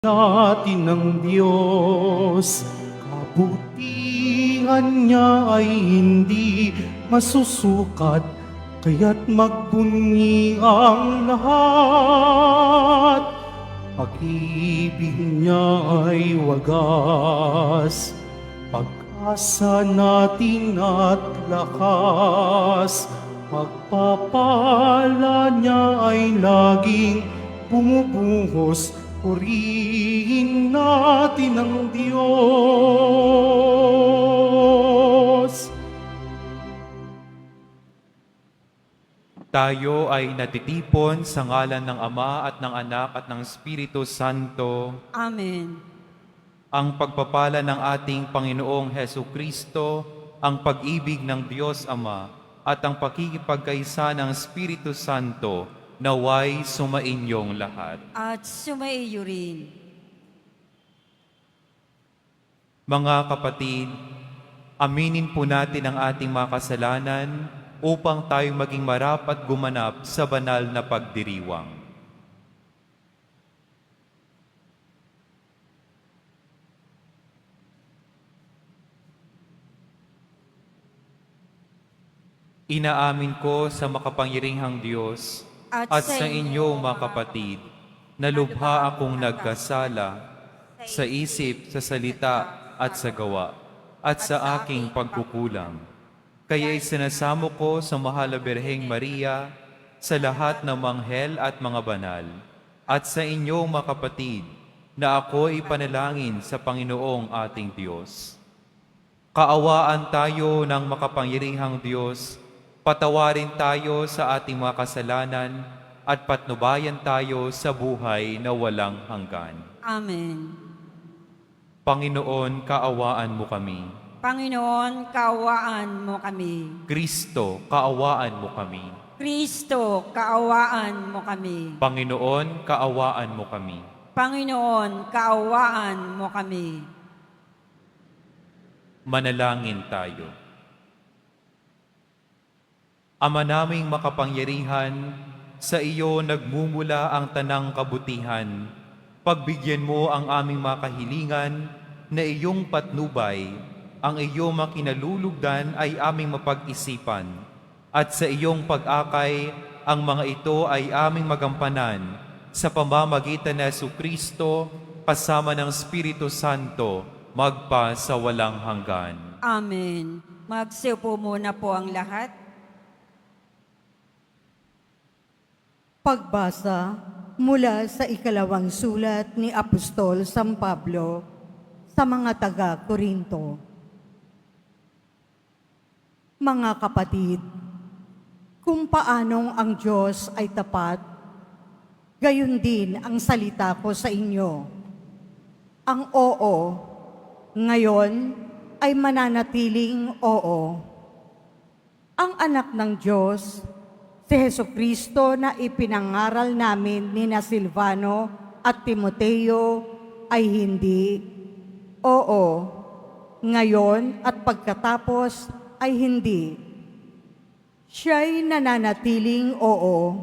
natin ng Diyos. Kabutihan niya ay hindi masusukat, kaya't magbunyi ang lahat. Pag-ibig niya ay wagas, pag-asa natin at lakas. Pagpapala niya ay laging bumubuhos. Purihin natin ang Diyos. Tayo ay natitipon sa ngalan ng Ama at ng Anak at ng Espiritu Santo. Amen. Ang pagpapala ng ating Panginoong Hesu Kristo, ang pag-ibig ng Diyos Ama, at ang pakikipagkaisa ng Espiritu Santo, naway sumainyong lahat. At sumaiyo rin. Mga kapatid, aminin po natin ang ating mga kasalanan upang tayo maging marapat gumanap sa banal na pagdiriwang. Inaamin ko sa makapangyarihang Diyos at sa inyo, mga kapatid, na lubha akong nagkasala sa isip, sa salita at sa gawa, at sa aking pagkukulang. Kaya isinasamo ko sa mahal na Birheng Maria, sa lahat ng manghel at mga banal, at sa inyo, mga kapatid, na ako ipanalangin sa Panginoong ating Diyos. Kaawaan tayo ng makapangyarihang Diyos, patawarin tayo sa ating mga kasalanan, at patnubayan tayo sa buhay na walang hanggan. Amen. Panginoon, kaawaan mo kami. Panginoon, kaawaan mo kami. Kristo, kaawaan mo kami. Kristo, kaawaan mo kami. Panginoon, kaawaan mo kami. Panginoon, kaawaan mo kami. Manalangin tayo. Ama naming makapangyarihan, sa iyo nagmumula ang tanang kabutihan. Pagbigyan mo ang aming mga kahilingan na iyong patnubay, ang iyong makinalulugdan ay aming mapag-isipan. At sa iyong pag-akay, ang mga ito ay aming magampanan sa pamamagitan ni Jesucristo kasama ng Espiritu Santo magpa sa walang hanggan. Amen. Magsiupo muna po ang lahat. Pagbasa mula sa ikalawang sulat ni Apostol San Pablo sa mga taga-Korinto. Mga kapatid, kung paanong ang Diyos ay tapat, gayon din ang salita ko sa inyo. Ang oo, ngayon ay mananatiling oo. Ang anak ng Diyos, si Jesucristo na ipinangaral namin ni na Silvano at Timoteo ay hindi. Oo, ngayon at pagkatapos ay hindi. Siya'y nananatiling oo,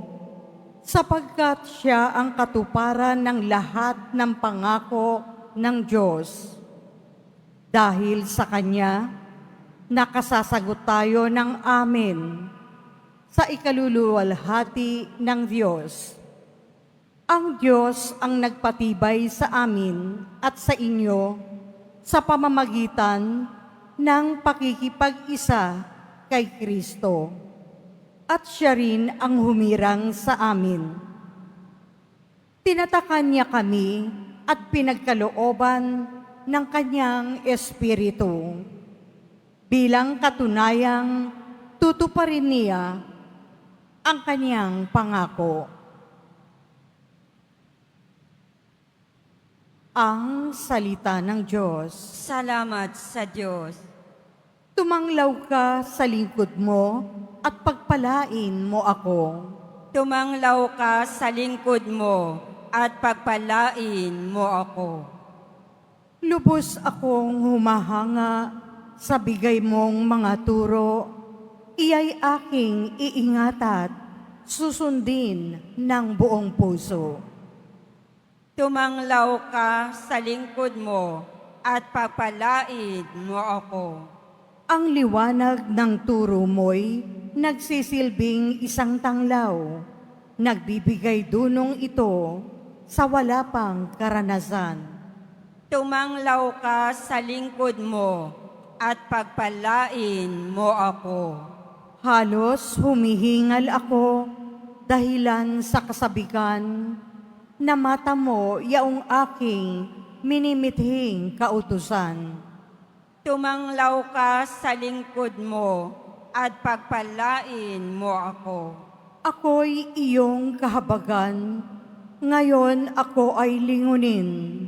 sapagkat siya ang katuparan ng lahat ng pangako ng Diyos. Dahil sa Kanya, nakasasagot tayo ng amen sa ikaluluwalhati ng Diyos. Ang Diyos ang nagpatibay sa amin at sa inyo sa pamamagitan ng pakikipag-isa kay Kristo. At siya rin ang humirang sa amin. Tinatakan niya kami at pinagkalooban ng Kanyang Espiritu. Bilang katunayang tutuparin niya ang Kanyang pangako. Ang salita ng Diyos. Salamat sa Diyos. Tumanglaw ka sa lingkod mo at pagpalain mo ako. Tumanglaw ka sa lingkod mo at pagpalain mo ako. Lubos akong humahanga sa bigay mong mga turo. Iya'y aking iingat at susundin ng buong puso. Tumanglaw ka sa lingkod mo at pagpalain mo ako. Ang liwanag ng turo mo'y nagsisilbing isang tanglaw. Nagbibigay dunong ito sa wala pang karanasan. Tumanglaw ka sa lingkod mo at pagpalain mo ako. Halos humihingal ako dahilan sa kasabikan na mata mo yaong aking minimithing kautusan. Tumanglaw ka sa lingkod mo at pagpalain mo ako. Ako'y iyong kahabagan, ngayon ako ay lingunin.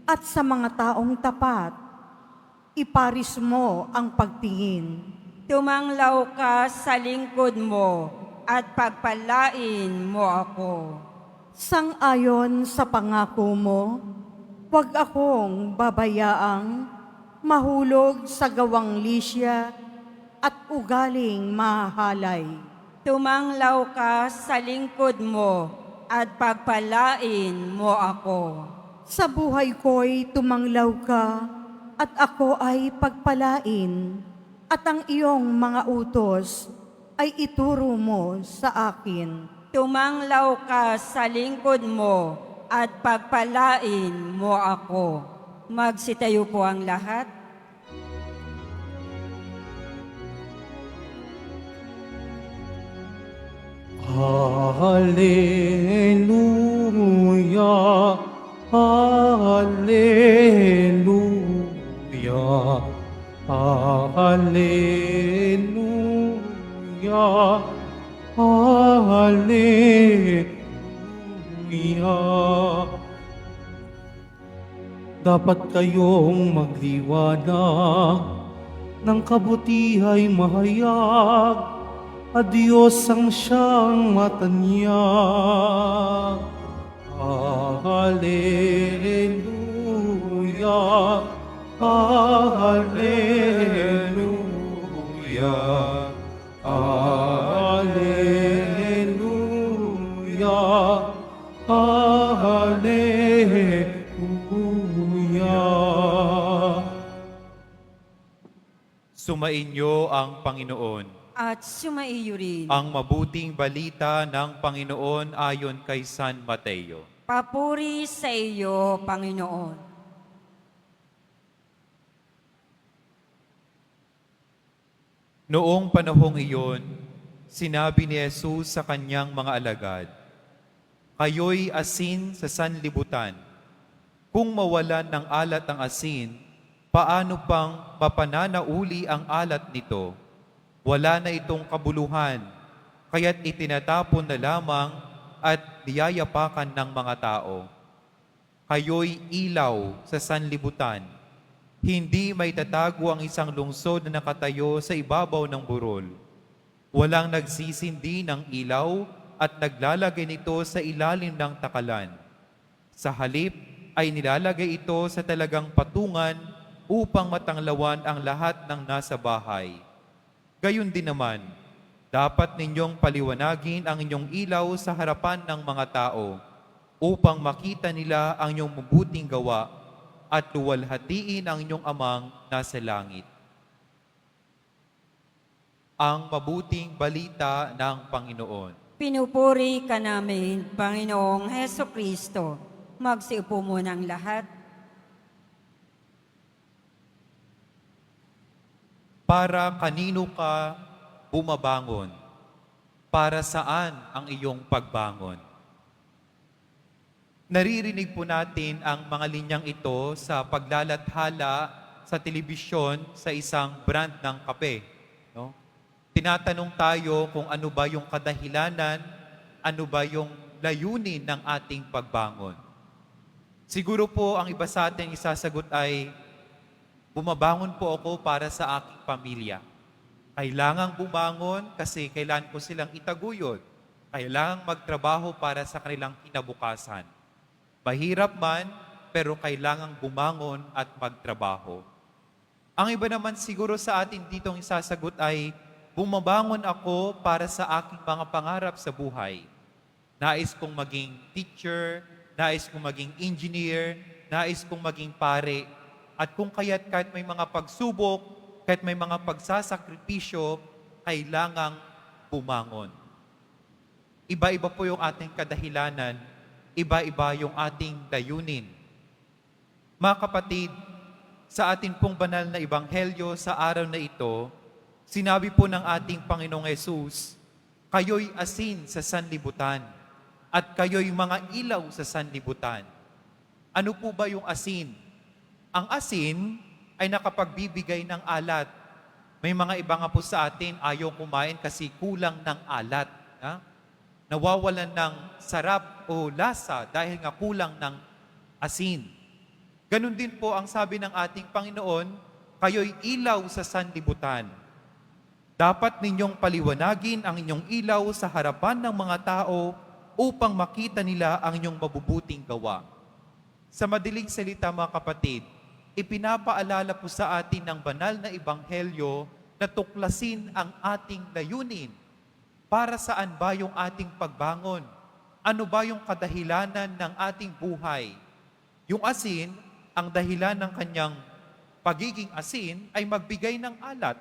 At sa mga taong tapat, iparis mo ang pagtingin. Tumanglaw ka sa lingkod mo at pagpalain mo ako. Sang-ayon sa pangako mo, huwag akong babayaang mahulog sa gawang lisya at ugaling mahalay. Tumanglaw ka sa lingkod mo at pagpalain mo ako. Sa buhay ko'y tumanglaw ka at ako ay pagpalain at ang iyong mga utos ay ituro mo sa akin. Tumanglaw ka sa lingkod mo at pagpalain mo ako. Magsitayo po ang lahat. Hallelujah, Hallelujah, Hallelujah, Hallelujah. Dapat kayong magliwanag ng kabutihay mahayag, at Diyos ang siyang matanyag. Hallelujah, Hallelujah, Hallelujah, Hallelujah. Sumainyo ang Panginoon. At sumaiyo rin. Ang mabuting balita ng Panginoon ayon kay San Mateo. Papuri sa iyo, Panginoon. Noong panahong iyon, sinabi ni Jesus sa kanyang mga alagad, "Kayo'y asin sa sanlibutan. Kung mawalan ng alat ang asin, paano pang mapananauli ang alat nito? Wala na itong kabuluhan, kaya't itinatapon na lamang at diyayapakan ng mga tao. Kayo'y ilaw sa sanlibutan. Hindi may tatago ang isang lungsod na nakatayo sa ibabaw ng burol. Walang nagsisindi ng ilaw at naglalagay nito sa ilalim ng takalan. Sa halip ay nilalagay ito sa talagang patungan upang matanglawan ang lahat ng nasa bahay. Gayon din naman, dapat ninyong paliwanagin ang inyong ilaw sa harapan ng mga tao upang makita nila ang inyong mabuting gawa at luwalhatiin ang inyong amang nasa langit." Ang mabuting balita ng Panginoon. Pinupuri ka namin, Panginoong Heso Kristo. Magsiupo muna ang lahat. Para kanino ka bumabangon? Para saan ang iyong pagbangon? Naririnig po natin ang mga linyang ito sa paglalathala sa telebisyon sa isang brand ng kape. No? Tinatanong tayo kung ano ba yung kadahilanan, ano ba yung layunin ng ating pagbangon. Siguro po ang iba sa atin isasagot ay, bumabangon po ako para sa aking pamilya. Kailangang bumangon kasi kailangan ko silang itaguyod. Kailangang magtrabaho para sa kanilang kinabukasan. Mahirap man, pero kailangang bumangon at magtrabaho. Ang iba naman siguro sa atin ditong isasagot ay, bumabangon ako para sa aking mga pangarap sa buhay. Nais kong maging teacher, nais kong maging engineer, nais kong maging pare. At kung kahit may mga pagsubok, kahit may mga pagsasakripisyo, kailangang bumangon. Iba-iba po yung ating kadahilanan, iba-iba yung ating layunin. Mga kapatid, sa atin pong banal na ebanghelyo sa araw na ito, sinabi po ng ating Panginoong Hesus, kayo'y asin sa sanlibutan at kayo'y mga ilaw sa sanlibutan. Ano po ba yung asin? Ang asin ay nakapagbibigay ng alat. May mga iba nga po sa atin ayaw kumain kasi kulang ng alat. Ha? Nawawalan ng sarap o lasa dahil nga kulang ng asin. Ganon din po ang sabi ng ating Panginoon, kayo'y ilaw sa sanlibutan. Dapat ninyong paliwanagin ang inyong ilaw sa harapan ng mga tao upang makita nila ang inyong mabubuting gawa. Sa madaling salita mga kapatid, ipinapaalala po sa atin ng banal na ebanghelyo na tuklasin ang ating layunin. Para saan ba yung ating pagbangon? Ano ba yung kadahilanan ng ating buhay? Yung asin, ang dahilan ng kanyang pagiging asin ay magbigay ng alat,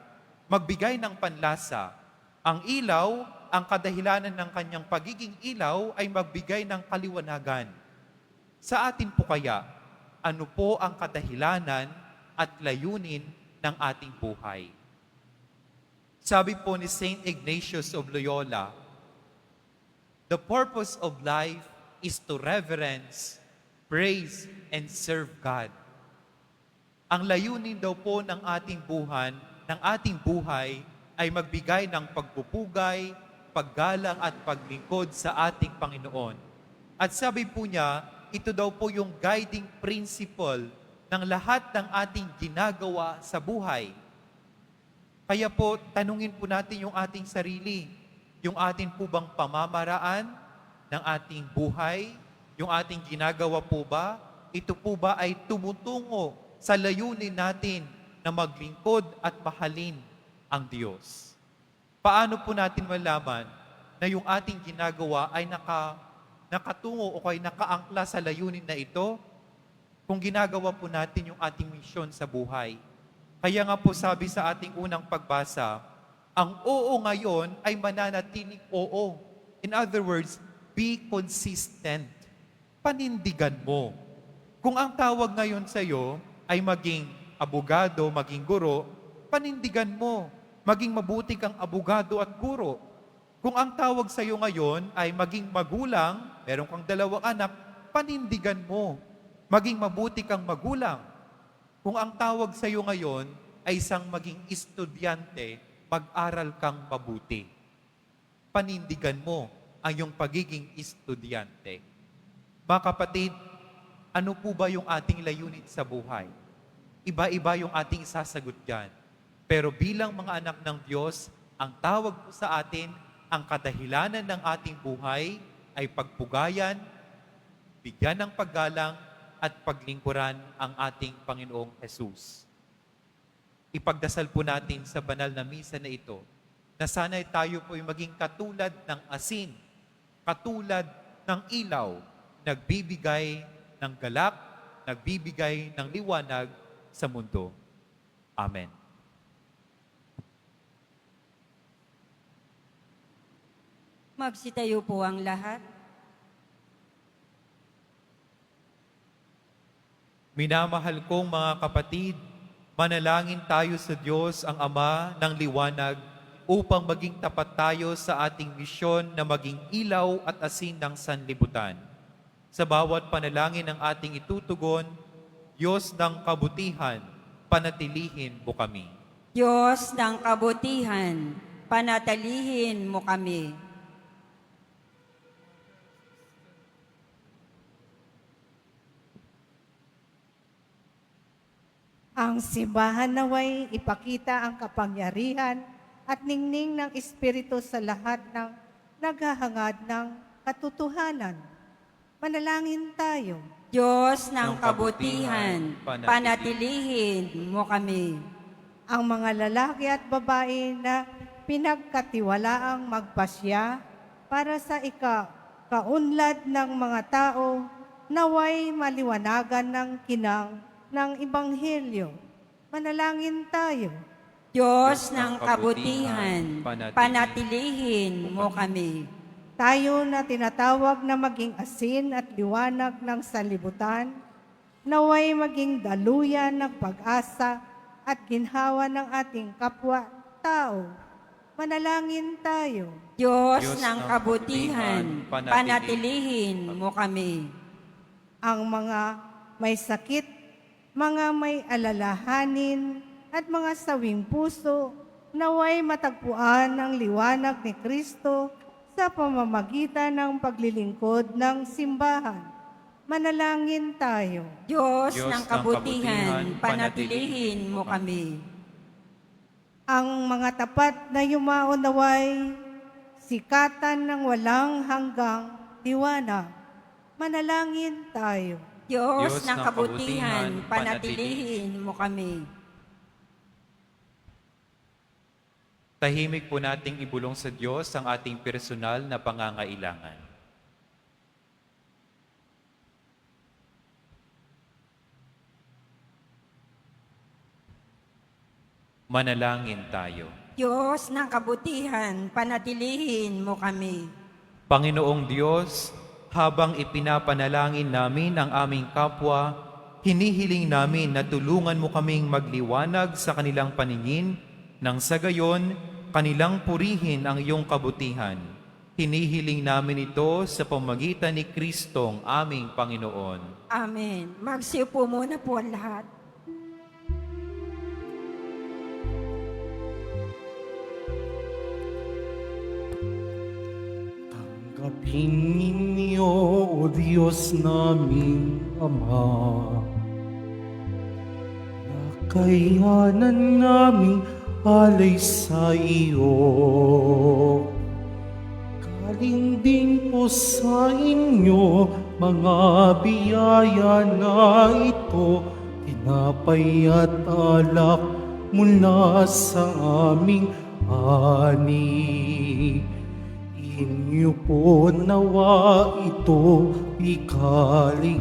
magbigay ng panlasa. Ang ilaw, ang kadahilanan ng kanyang pagiging ilaw ay magbigay ng kaliwanagan. Sa atin po kaya, ano po ang kadahilanan at layunin ng ating buhay? Sabi po ni Saint Ignatius of Loyola, the purpose of life is to reverence, praise, and serve God. Ang layunin daw po ng ating buhay ay magbigay ng pagpupugay, paggalang at paglingkod sa ating Panginoon. At sabi po niya, ito daw po yung guiding principle ng lahat ng ating ginagawa sa buhay. Kaya po, tanungin po natin yung ating sarili, yung ating po bang pamamaraan ng ating buhay, yung ating ginagawa po ba, ito po ba ay tumutungo sa layunin natin na maglingkod at mahalin ang Diyos? Paano po natin malaman na yung ating ginagawa ay nakatungo o ay nakaangkla sa layunin na ito kung ginagawa po natin yung ating misyon sa buhay? Kaya nga po sabi sa ating unang pagbasa, ang oo ngayon ay mananatiling oo. In other words, be consistent. Panindigan mo. Kung ang tawag ngayon sa iyo ay maging abogado, maging guro, panindigan mo. Maging mabuti kang abogado at guro. Kung ang tawag sa iyo ngayon ay maging magulang, meron kang 2 anak, panindigan mo. Maging mabuti kang magulang. Kung ang tawag sa iyo ngayon ay isang maging estudyante, mag-aral kang mabuti. Panindigan mo ang iyong pagiging estudyante. Mga kapatid, ano po ba yung ating layunin sa buhay? Iba-iba yung ating isasagot dyan. Pero bilang mga anak ng Diyos, ang tawag po sa atin, ang kadahilanan ng ating buhay ay pagpugayan, bigyan ng paggalang, at paglingkuran ang ating Panginoong Hesus. Ipagdasal po natin sa banal na misa na ito, na sana'y tayo po ay maging katulad ng asin, katulad ng ilaw, nagbibigay ng galak, nagbibigay ng liwanag sa mundo. Amen. Magsitayo po ang lahat. Minamahal kong mga kapatid, manalangin tayo sa Diyos ang Ama ng liwanag upang maging tapat tayo sa ating misyon na maging ilaw at asin ng sanlibutan. Sa bawat panalangin ng ating itutugon, Diyos ng kabutihan, panatilihin mo kami. Diyos ng kabutihan, panatilihin mo kami. Ang simbahan naway ipakita ang kapangyarihan at ningning ng Espiritu sa lahat ng naghahangad ng katotohanan. Manalangin tayo. Diyos ng kabutihan, panatilihin mo kami. Ang mga lalaki at babae na pinagkatiwalaang magpasya para sa kaunlad ng mga tao naway maliwanagan ng kinang ng Ebanghelyo. Manalangin tayo. Diyos ng kabutihan, panatilihin mo kami. Tayo na tinatawag na maging asin at liwanag ng sanlibutan, naway maging daluyan ng pag-asa at ginhawa ng ating kapwa-tao. Manalangin tayo. Diyos ng kabutihan, panatilihin mo kami. Ang mga may sakit, mga may alalahanin, at mga sawing puso, naway matagpuan ang liwanag ni Kristo sa pamamagitan ng paglilingkod ng simbahan. Manalangin tayo. Diyos ng kabutihan, panatilihin mo kami. Ang mga tapat na yumao naway sikatan ng walang hanggang liwanag. Manalangin tayo. Diyos ng kabutihan, panatilihin mo kami. Tahimik po nating ibulong sa Diyos ang ating personal na pangangailangan. Manalangin tayo. Diyos ng kabutihan, panatilihin mo kami. Panginoong Diyos, habang ipinapanalangin namin ang aming kapwa, hinihiling namin na tulungan mo kaming magliwanag sa kanilang paningin, nang sa gayon, kanilang purihin ang iyong kabutihan. Hinihiling namin ito sa pamamagitan ni Kristong aming Panginoon. Amen. Magsiupo muna po ang lahat. Tanggapin ninyo, O Diyos naming Ama, nakayanan naming alay sa iyo. Galing din po sa inyo mga biyaya na ito, tinapay at alak mula sa aming ani. Inyo po nawa ito ikaligaya,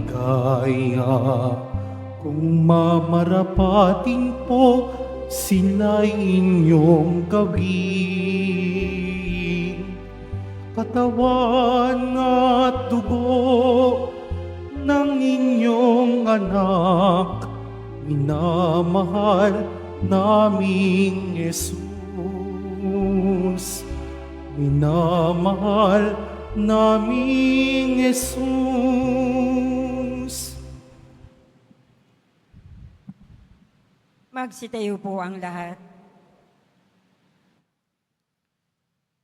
kung mamarapatin po sila inyong gawin. Katawan at dugo ng inyong anak, minamahal naming Jesus. Minamahal naming Jesus. Magsitayo po ang lahat.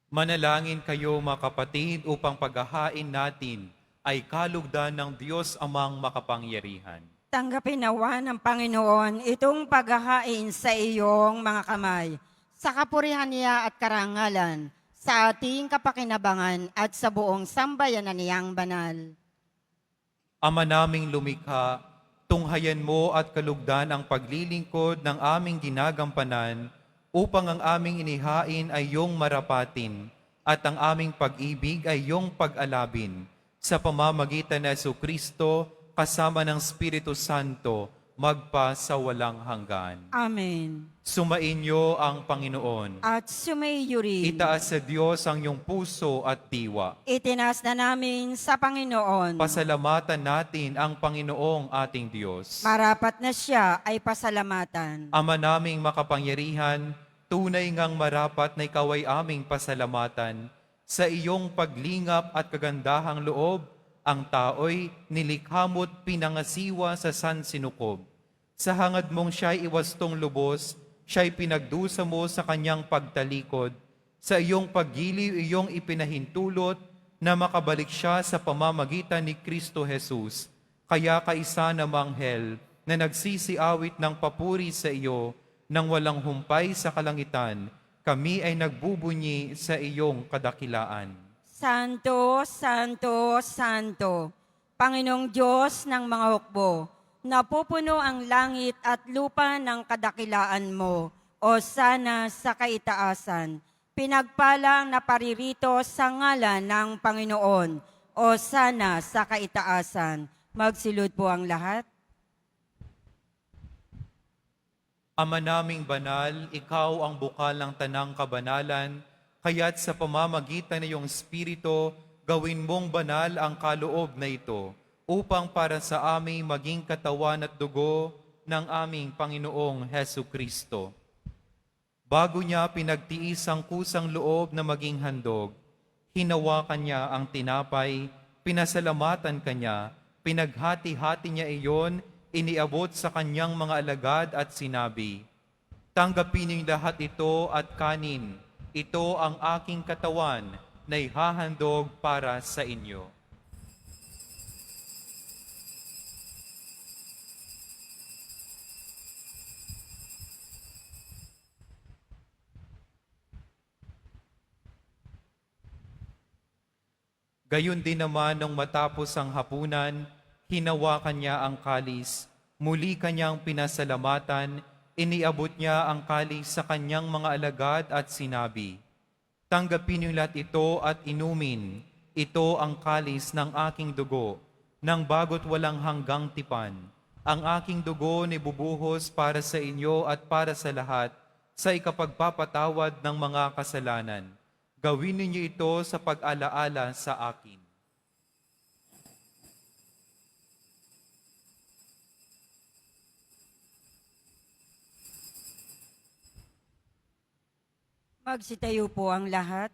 Manalangin kayo mga kapatid upang paghahain natin ay kalugdan ng Diyos amang makapangyarihan. Tanggapin nawa ng Panginoon itong paghahain sa iyong mga kamay, sa kapurihan niya at karangalan, sa ating kapakinabangan at sa buong sambayanan niyang banal. Ama naming lumikha, tunghayan mo at kalugdan ang paglilingkod ng aming ginagampanan upang ang aming inihain ay iyong marapatin at ang aming pag-ibig ay iyong pag-alabin sa pamamagitan ni Jesucristo kasama ng Espiritu Santo magpa sa walang hanggan. Amen. Sumainyo ang Panginoon. At sumaiyo rin. Itaas sa Diyos ang iyong puso at diwa. Itinas na namin sa Panginoon. Pasalamatan natin ang Panginoong ating Diyos. Marapat na siya ay pasalamatan. Ama naming makapangyarihan, tunay ngang marapat na ikaw ay aming pasalamatan. Sa iyong paglingap at kagandahang loob, ang tao'y nilikha mo't pinangasiwa sa sansinukob. Sa hangad mong siya'y iwastong lubos, siya'y pinagdusa mo sa kanyang pagtalikod. Sa iyong paggiliw iyong ipinahintulot na makabalik siya sa pamamagitan ni Kristo Jesus. Kaya kaisa na manghel na nagsisiawit ng papuri sa iyo nang walang humpay sa kalangitan, kami ay nagbubunyi sa iyong kadakilaan. Santo, Santo, Santo, Panginoong Diyos ng mga hukbo, napupuno ang langit at lupa ng kadakilaan mo, o sana sa kaitaasan. Pinagpalang na paririto sa ngalan ng Panginoon, o sana sa kaitaasan. Magsilod po ang lahat. Ama naming banal, ikaw ang bukal ng tanang kabanalan, kaya't sa pamamagitan ng iyong Espiritu, gawin mong banal ang kaloob na ito, upang para sa aming maging katawan at dugo ng aming Panginoong Hesu Kristo. Bago niya pinagtiis ang kusang loob na maging handog, hinawakan niya ang tinapay, pinasalamatan kanya, pinaghati-hati niya iyon, iniabot sa kanyang mga alagad at sinabi, "Tanggapin niyong lahat ito at kanin. Ito ang aking katawan na ihahandog para sa inyo." Gayon din naman nung matapos ang hapunan, hinawakan niya ang kalis, muli kanyang pinasalamatan, iniabot niya ang kalis sa kanyang mga alagad at sinabi, "Tanggapin niyo lahat ito at inumin. Ito ang kalis ng aking dugo, ng bago't walang hanggang tipan. Ang aking dugo ni bubuhos para sa inyo at para sa lahat, sa ikapagpapatawad ng mga kasalanan. Gawin ninyo ito sa pag-alaala sa akin." Magsitayo po ang lahat.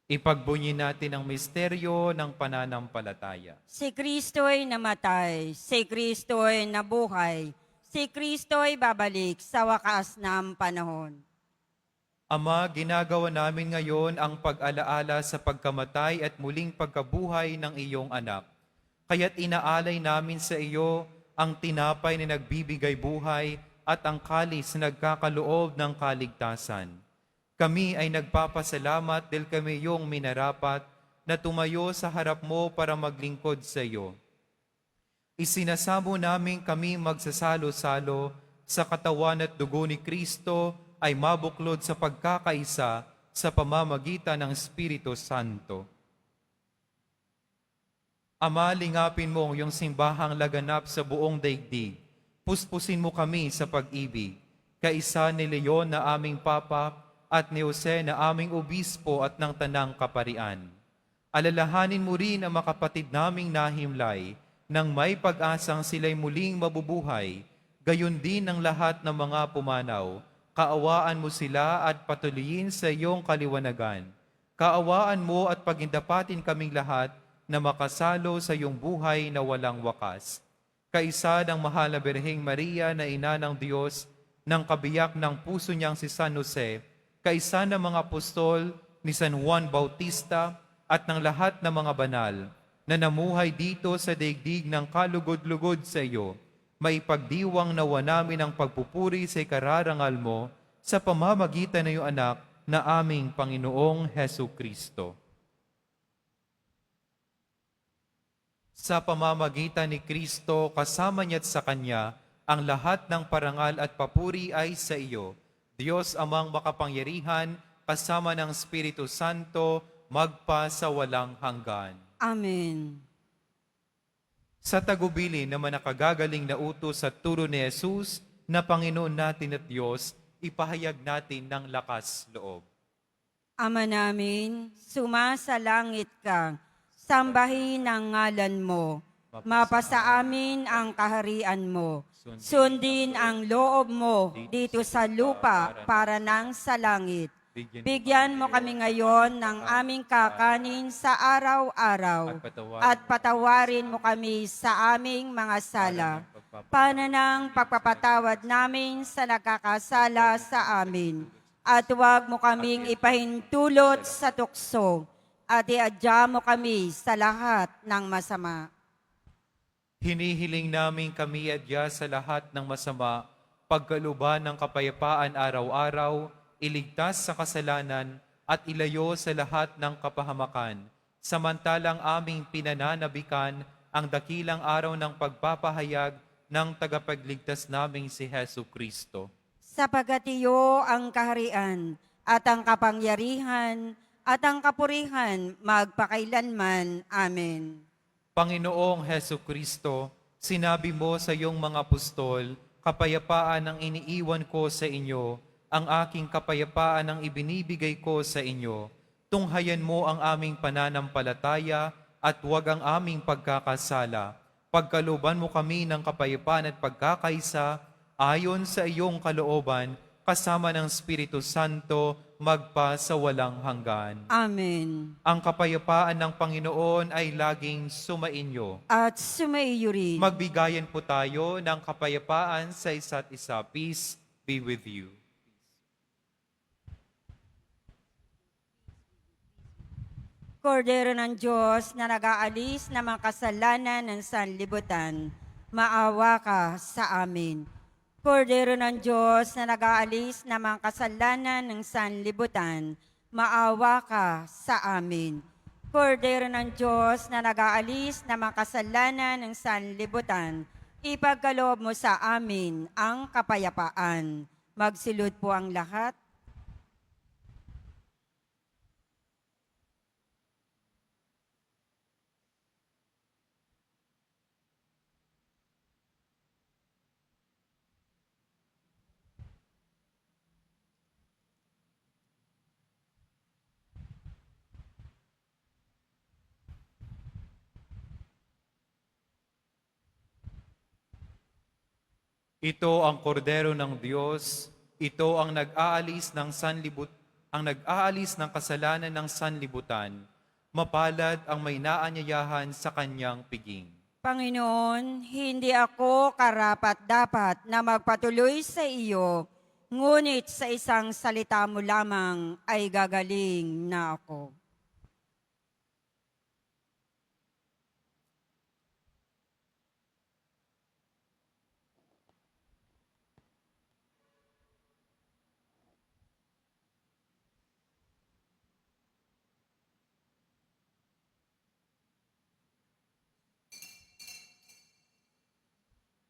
Ipagbunyi natin ang misteryo ng pananampalataya. Si Kristo'y namatay, si Kristo'y nabuhay, si Kristo'y babalik sa wakas ng panahon. Ama, ginagawa namin ngayon ang pag-alaala sa pagkamatay at muling pagkabuhay ng iyong anak. Kaya't inaalay namin sa iyo ang tinapay na nagbibigay buhay at ang kalis na nagkakaloob ng kaligtasan. Kami ay nagpapasalamat dahil kami iyong minarapat na tumayo sa harap mo para maglingkod sa iyo. Isinasamo namin kami magsasalo-salo sa katawan at dugo ni Kristo ay mabuklod sa pagkakaisa sa pamamagitan ng Espiritu Santo. Ama, lingapin mo ang iyong simbahang laganap sa buong daigdig. Puspusin mo kami sa pag-ibig, kaisa ni Leon na aming Papa at ni Jose na aming Obispo at ng Tanang Kaparian. Alalahanin mo rin ang makapatid naming nahimlay nang may pag-asang sila'y muling mabubuhay, gayon din ang lahat ng mga pumanaw. Kaawaan mo sila at patuloyin sa iyong kaliwanagan. Kaawaan mo at pagindapatin kaming lahat na makasalo sa iyong buhay na walang wakas. Kaisa ng mahal na Birheng Maria na ina ng Diyos, ng kabiyak ng puso niyang si San Jose, kaisa ng mga apostol ni San Juan Bautista at ng lahat ng mga banal na namuhay dito sa daigdig ng kalugod-lugod sa iyo, maipagdiwang nawa namin ang pagpupuri sa ikararangal mo sa pamamagitan ng iyong anak na aming Panginoong Hesu Kristo. Sa pamamagitan ni Kristo, kasama niya at sa Kanya, ang lahat ng parangal at papuri ay sa iyo, Diyos amang makapangyarihan, kasama ng Espiritu Santo, magpa sa walang hanggan. Amen. Sa tagubilin na manakagagaling na utos sa turo ni Jesus na Panginoon natin at Diyos, ipahayag natin ng lakas loob. Ama namin, sumasalangit ka, sambahin ang ngalan mo, mapasa amin ang kaharian mo, sundin ang loob mo dito sa lupa para nang sa langit. Bigyan mo kami ngayon ng aming kakanin sa araw-araw at patawarin mo kami sa aming mga sala. Pananang pagpapatawad namin sa nakakasala sa amin. At huwag mo kaming ipahintulot sa tukso at iadya mo kami sa lahat ng masama. Hinihiling namin kami adya sa lahat ng masama, pagkaluban ng kapayapaan araw-araw, iligtas sa kasalanan at ilayo sa lahat ng kapahamakan, samantalang aming pinananabikan ang dakilang araw ng pagpapahayag ng tagapagligtas naming si Hesu Kristo. Sapagat iyo ang kaharian at ang kapangyarihan at ang kapurihan magpakailanman. Amen. Panginoong Heso Kristo, sinabi mo sa iyong mga apostol, kapayapaan ang iniiwan ko sa inyo, ang aking kapayapaan ang ibinibigay ko sa inyo. Tunghayan mo ang aming pananampalataya at huwag ang aming pagkakasala. Pagkalooban mo kami ng kapayapaan at pagkakaisa, ayon sa iyong kalooban, kasama ng Espiritu Santo, magpa sa walang hanggan. Amen. Ang kapayapaan ng Panginoon ay laging sumainyo. At sumaiyo rin. Magbigayan po tayo ng kapayapaan sa isa't isa. Peace be with you. Kordero ng Diyos na nag-aalis ng mga kasalanan ng sanlibutan, maawa ka sa amin. Kordero ng Diyos na nag-aalis ng mga kasalanan ng sanlibutan, maawa ka sa amin. Kordero ng Diyos na nag-aalis ng mga kasalanan ng sanlibutan, ipagkaloob mo sa amin ang kapayapaan. Magsilod po ang lahat. Ito ang kordero ng Diyos, ito ang nag-aalis ng kasalanan ng sanlibutan. Mapalad ang may naanyayahan sa kanyang piging. Panginoon, hindi ako karapat-dapat na magpatuloy sa iyo, ngunit sa isang salita mo lamang ay gagaling na ako.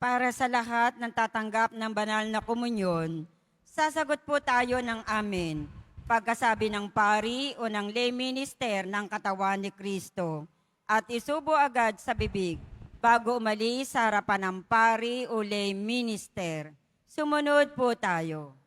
Para sa lahat ng tatanggap ng banal na komunyon, sasagot po tayo ng amen. Pagkasabi ng pari o ng lay minister ng katawan ni Kristo at isubo agad sa bibig bago umalis sa harapan ng pari o lay minister. Sumunod po tayo.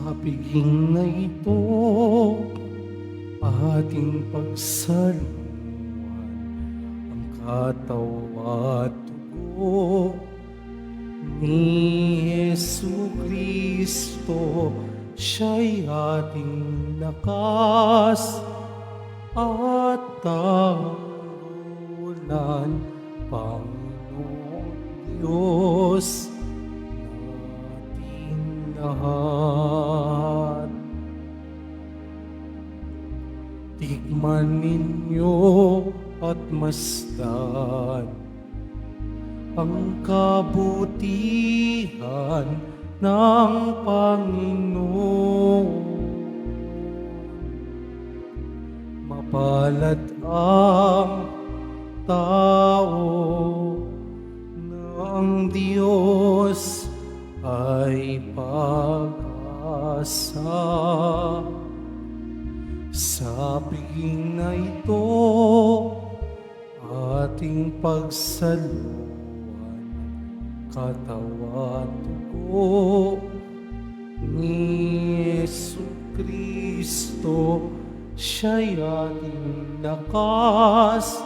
Sa piging na ito, ating pagsaluhan ang katawan at dugo ni Jesu Kristo. Siya'y ating lakas at tanggulan, Panginoong Diyos nating lahat. Tikman ninyo at masdan ang kabutihan ng Panginoon. Mapalad ang tao ng Diyos ay pag-asa. Sa piging na ito, ating pagsaluhan katawan at dugo ni Jesu Kristo. Siya'y ating lakas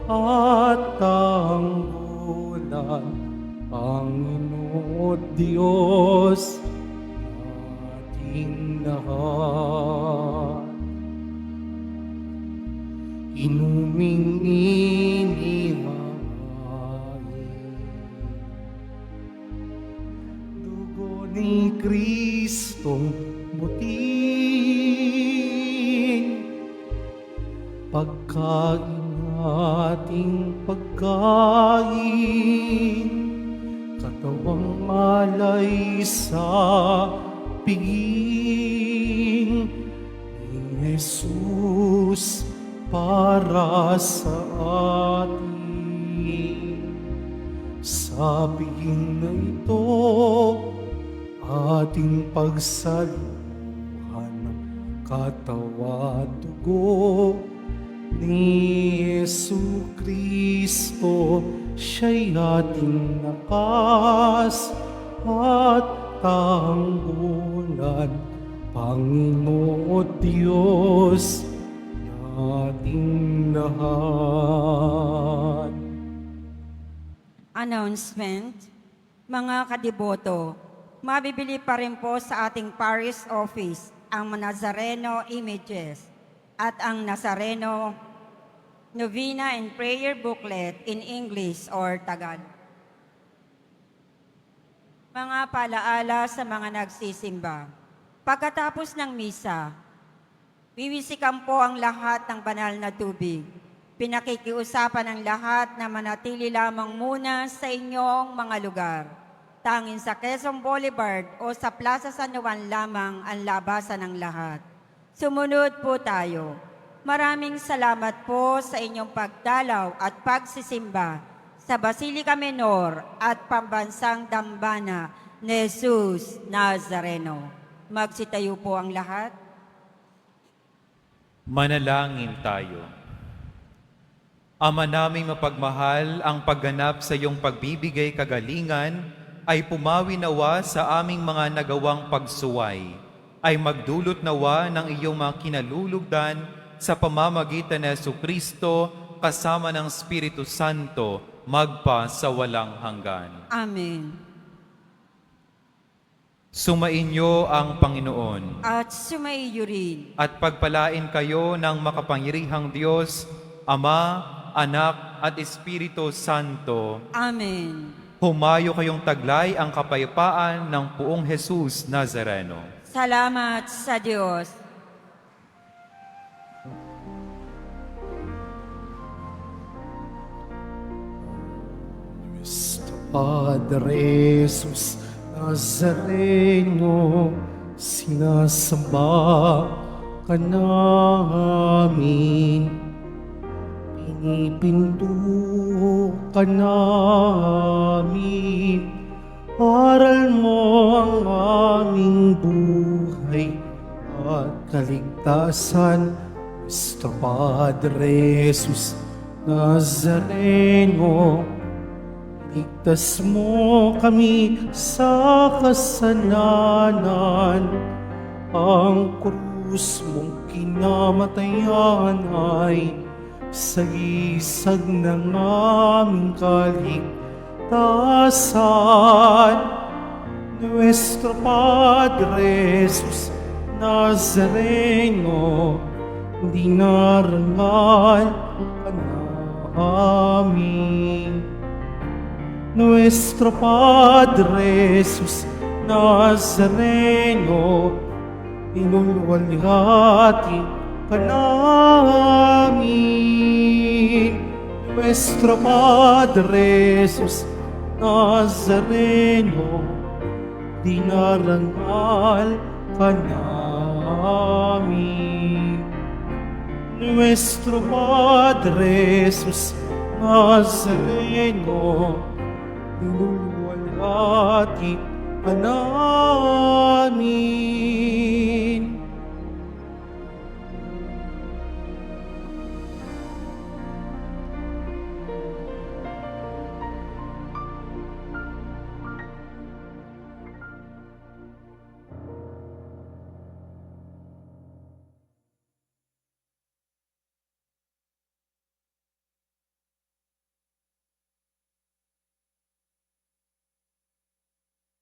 at tanggulan, Panginoon Diyos, ating lahat. Inuming inihain, dugo ni Kristong muting, pagkain ating pagkain, katawang malay sa piging ni Jesus para sa atin. Sa piging na ito, ating pagsaluhan ng katawa at dugo ni Yesu Kristo. Siya'y ating lakas at tanggulan, Panginoon Diyos ating lahat. Announcement. Mga kadiboto, mabibili pa rin po sa ating parish office ang Nazareno images at ang Nazareno Novena and Prayer Booklet in English or Tagalog. Mga paalaala sa mga nagsisimba. Pagkatapos ng misa, wiwisikan po ang lahat ng banal na tubig. Pinakikiusapan ang lahat na manatili lamang muna sa inyong mga lugar. Tanging sa Quezon Boulevard o sa Plaza San Juan lamang ang labasan ng lahat. Sumunod po tayo. Maraming salamat po sa inyong pagdalaw at pagsisimba sa Basilica Menor at Pambansang Dambana ni Jesus Nazareno. Magsitayo po ang lahat. Manalangin tayo. Ama naming mapagmahal, ang pagganap sa iyong pagbibigay kagalingan ay pumawi nawa sa aming mga nagawang pagsuway, ay magdulot nawa ng iyong mga kinalulugdan sa pamamagitan ni Jesucristo kasama ng Espiritu Santo magpa sa walang hanggan. Amen. Sumainyo ang Panginoon. At sumaiyo rin. At pagpalain kayo ng makapangyarihang Diyos, Ama, Anak at Espiritu Santo. Amen. Humayo kayong taglay ang kapayapaan ng Poong Jesus Nazareno. Salamat sa Diyos. Nuestro Padre Jesus Nazareno, sinasamba ka namin, pinipinto ka namin, aral mo ang aming buhay at kaligtasan. Nuestro Padre Jesus Nazareno, ligtas mo kami sa kasalanan. Ang krus mong kinamatayan ay sagisag ng aming kaligtasan. Nuestro Padre Jesus Nazareno, dinarangal ka namin. Nuestro Padre Jesus Nazareno, inulwalhati ka namin. Nuestro Padre Jesus Nazareno, dinarangal ka namin. Nuestro Padre Jesus Nazareno, inulwalhati ka namin.